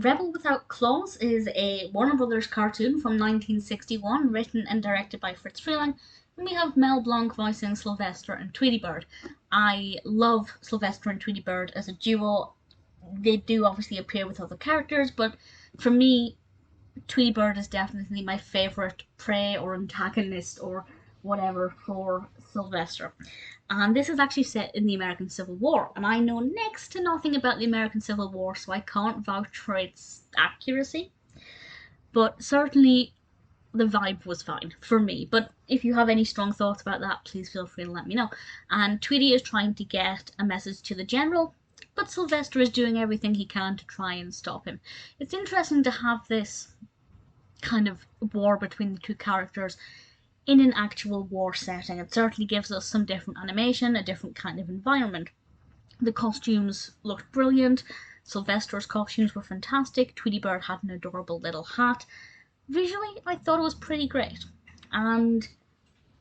Rebel Without Claws is a Warner Brothers cartoon from 1961, written and directed by Freleng, and we have Mel Blanc voicing Sylvester and Tweety Bird. I love Sylvester and Tweety Bird as a duo. They do obviously appear with other characters, but for me, Tweety Bird is definitely my favourite prey or antagonist or whatever for Sylvester. And this is actually set in the American Civil War, and I know next to nothing about the American Civil War, so I can't vouch for its accuracy. But certainly the vibe was fine for me. But if you have any strong thoughts about that, please feel free to let me know. And Tweety is trying to get a message to the general, but Sylvester is doing everything he can to try and stop him. It's interesting to have this kind of war between the two characters in an actual war setting. It certainly gives us some different animation, a different kind of environment. The costumes looked brilliant. Sylvester's costumes were fantastic. Tweety Bird had an adorable little hat. Visually, I thought it was pretty great. And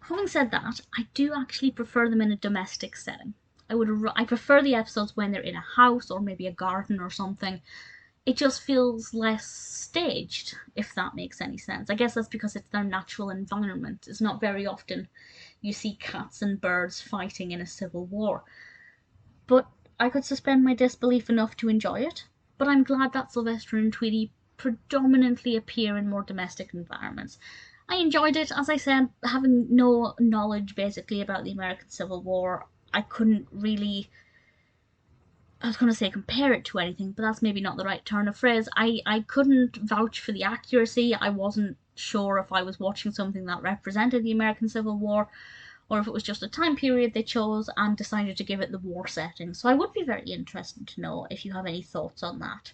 having said that, I do actually prefer them in a domestic setting. I prefer the episodes when they're in a house or maybe a garden or something. It just feels less staged, if that makes any sense. I guess that's because it's their natural environment. It's not very often you see cats and birds fighting in a civil war. But I could suspend my disbelief enough to enjoy it. But I'm glad that Sylvester and Tweety predominantly appear in more domestic environments. I enjoyed it. As I said, having no knowledge basically about the American Civil War, I couldn't really, I was going to say compare it to anything, but that's maybe not the right turn of phrase. I couldn't vouch for the accuracy. I wasn't sure if I was watching something that represented the American Civil War, or if it was just a time period they chose and decided to give it the war setting. So I would be very interested to know if you have any thoughts on that.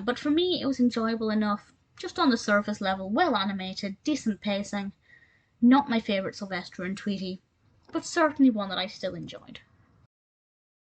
But for me, it was enjoyable enough, just on the surface level, well animated, decent pacing. Not my favourite Sylvester and Tweety, but certainly one that I still enjoyed.